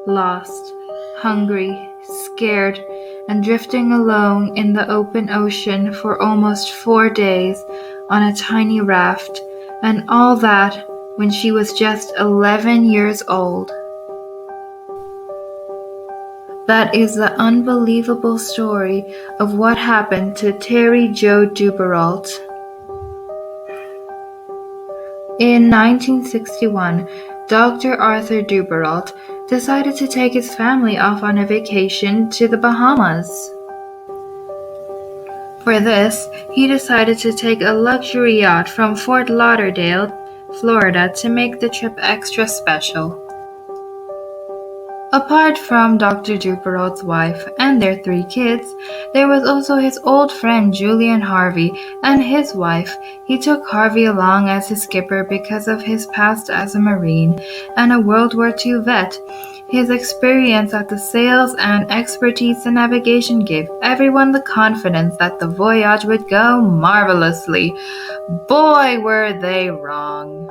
lost, hungry, scared, and drifting alone in the open ocean for almost 4 days on a tiny raft, and all that when she was just 11 years old. That is the unbelievable story of what happened to Terry Jo Duperrault. In 1961, Dr. Arthur Duperrault decided to take his family off on a vacation to the Bahamas. For this, he decided to take a luxury yacht from Fort Lauderdale, Florida, to make the trip extra special. Apart from Dr. Duperrault's wife and their 3 kids, there was also his old friend Julian Harvey and his wife. He took Harvey along as his skipper because of his past as a Marine and a World War II vet. His experience at the sails and expertise in navigation gave everyone the confidence that the voyage would go marvelously. Boy, were they wrong!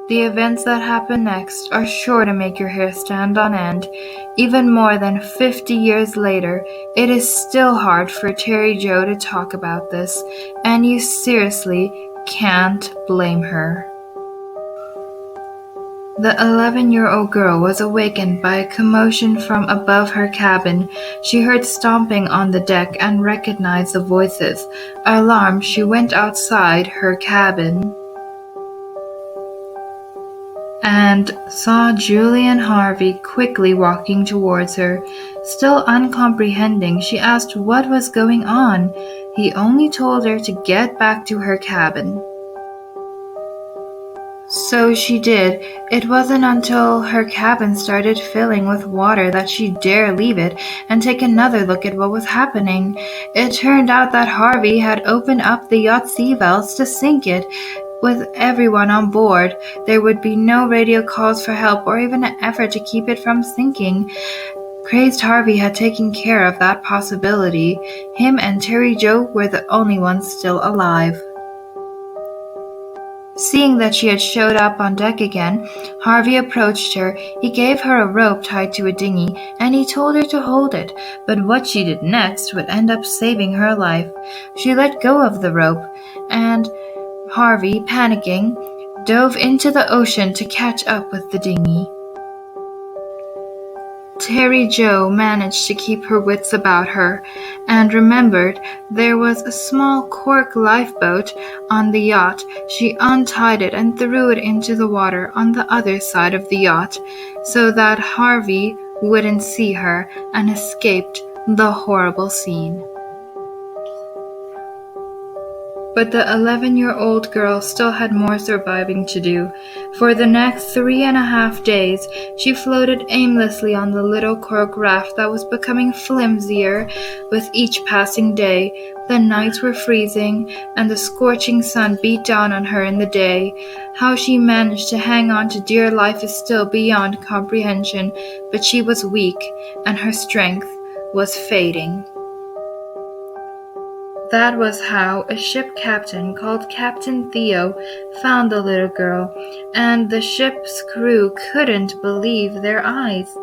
The events that happen next are sure to make your hair stand on end. Even more than 50 years later, it is still hard for Terry Jo to talk about this, and you seriously can't blame her. The 11-year-old girl was awakened by a commotion from above her cabin. She heard stomping on the deck and recognized the voices. Alarmed, she went outside her cabin and saw Julian Harvey quickly walking towards her. Still uncomprehending, she asked what was going on. He only told her to get back to her cabin. So she did. It wasn't until her cabin started filling with water that she dared leave it and take another look at what was happening. It turned out that Harvey had opened up the yacht's sea valves to sink it. With everyone on board, there would be no radio calls for help or even an effort to keep it from sinking. Crazed Harvey had taken care of that possibility. Him and Terry Jo were the only ones still alive. Seeing that she had showed up on deck again, Harvey approached her. He gave her a rope tied to a dinghy, and he told her to hold it, but what she did next would end up saving her life. She let go of the rope, and Harvey, panicking, dove into the ocean to catch up with the dinghy. Terry Jo managed to keep her wits about her and remembered there was a small cork lifeboat on the yacht. She untied it and threw it into the water on the other side of the yacht so that Harvey wouldn't see her and escaped the horrible scene. But the 11-year-old girl still had more surviving to do. For the next 3.5 days, she floated aimlessly on the little cork raft that was becoming flimsier with each passing day. The nights were freezing, and the scorching sun beat down on her in the day. How she managed to hang on to dear life is still beyond comprehension, but she was weak, and her strength was fading. That was how a ship captain called Captain Theo found the little girl, and the ship's crew couldn't believe their eyes.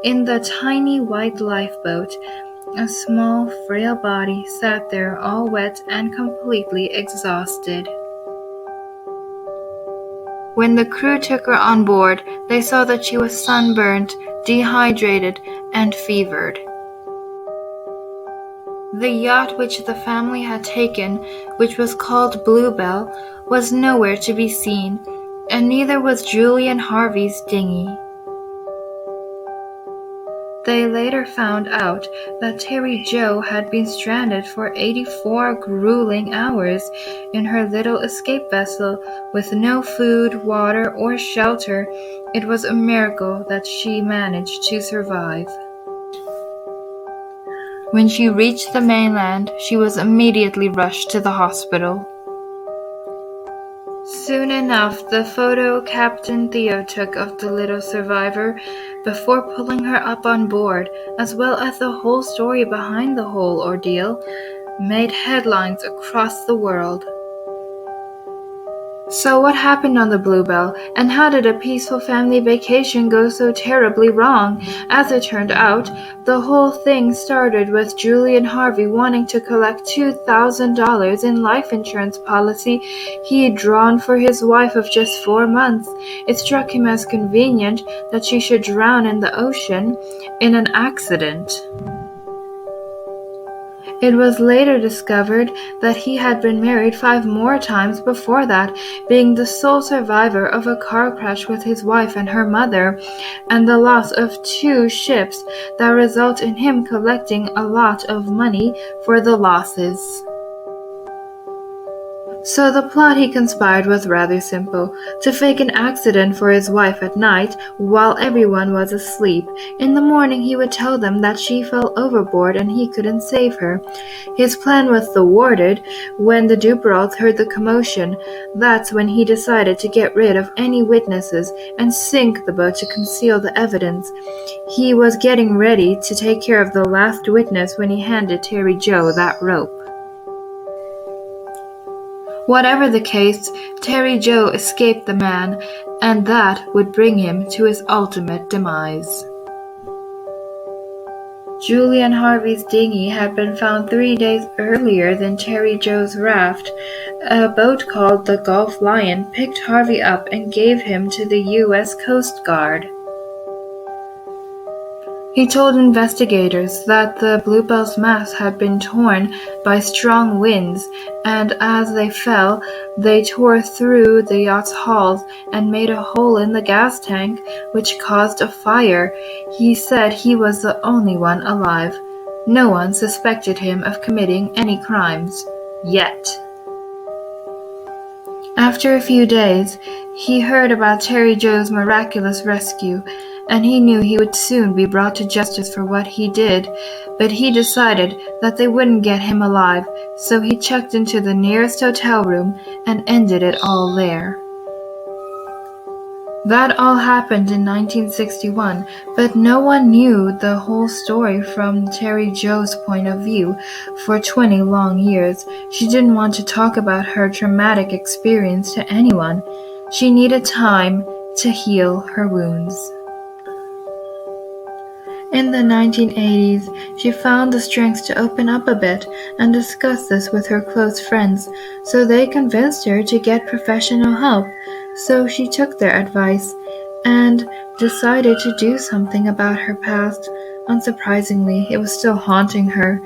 In the tiny white lifeboat, a small, frail body sat there all wet and completely exhausted. When the crew took her on board, they saw that she was sunburned, dehydrated, and fevered. The yacht which the family had taken, which was called Bluebell, was nowhere to be seen, and neither was Julian Harvey's dinghy. They later found out that Terry Jo had been stranded for 84 grueling hours in her little escape vessel with no food, water, or shelter. It was a miracle that she managed to survive. When she reached the mainland, she was immediately rushed to the hospital. Soon enough, the photo Captain Theo took of the little survivor before pulling her up on board, as well as the whole story behind the whole ordeal, made headlines across the world. So what happened on the Bluebell, and how did a peaceful family vacation go so terribly wrong? As it turned out, the whole thing started with Julian Harvey wanting to collect $2,000 in life insurance policy he'd drawn for his wife of just 4 months. It struck him as convenient that she should drown in the ocean in an accident. It was later discovered that he had been married 5 more times before that, being the sole survivor of a car crash with his wife and her mother, and the loss of 2 ships that result in him collecting a lot of money for the losses. So the plot he conspired was rather simple: to fake an accident for his wife at night while everyone was asleep. In the morning he would tell them that she fell overboard and he couldn't save her. His plan was thwarted when the Duperraults heard the commotion. That's when he decided to get rid of any witnesses and sink the boat to conceal the evidence. He was getting ready to take care of the last witness when he handed Terry Jo that rope. Whatever the case, Terry Jo escaped the man, and that would bring him to his ultimate demise. Julian Harvey's dinghy had been found 3 days earlier than Terry Jo's raft. A boat called the Gulf Lion picked Harvey up and gave him to the U.S. Coast Guard. He told investigators that the Bluebell's mast had been torn by strong winds, and as they fell, they tore through the yacht's hulls and made a hole in the gas tank, which caused a fire. He said he was the only one alive. No one suspected him of committing any crimes. Yet. After a few days, he heard about Terry Jo's miraculous rescue, and he knew he would soon be brought to justice for what he did, but he decided that they wouldn't get him alive, so he checked into the nearest hotel room and ended it all there. That all happened in 1961, but no one knew the whole story from Terry Jo's point of view for 20 long years. She didn't want to talk about her traumatic experience to anyone. She needed time to heal her wounds. In the 1980s, she found the strength to open up a bit and discuss this with her close friends, so they convinced her to get professional help. So she took their advice and decided to do something about her past. Unsurprisingly, it was still haunting her.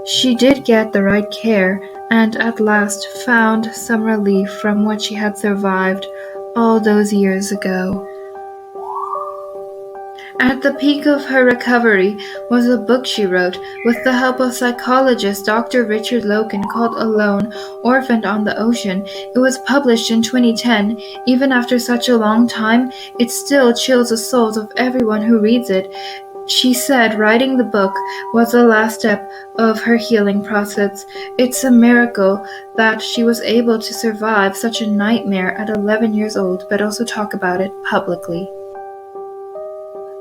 She did get the right care and at last found some relief from what she had survived all those years ago. At the peak of her recovery was a book she wrote with the help of psychologist Dr. Richard Loken called Alone, Orphaned on the Ocean. It was published in 2010. Even after such a long time, it still chills the souls of everyone who reads it. She said writing the book was the last step of her healing process. It's a miracle that she was able to survive such a nightmare at 11 years old, but also talk about it publicly.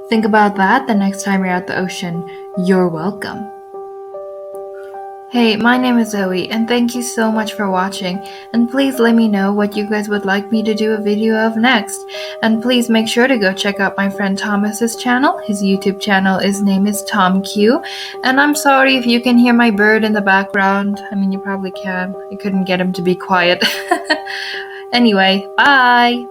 Think about that the next time you're at the ocean. You're welcome. Hey, my name is Zoe, and thank you so much for watching. And please let me know what you guys would like me to do a video of next. And please make sure to go check out my friend Thomas's channel. His YouTube channel, his name is Tom Q. And I'm sorry if you can hear my bird in the background. I mean, you probably can. I couldn't get him to be quiet. Anyway, bye!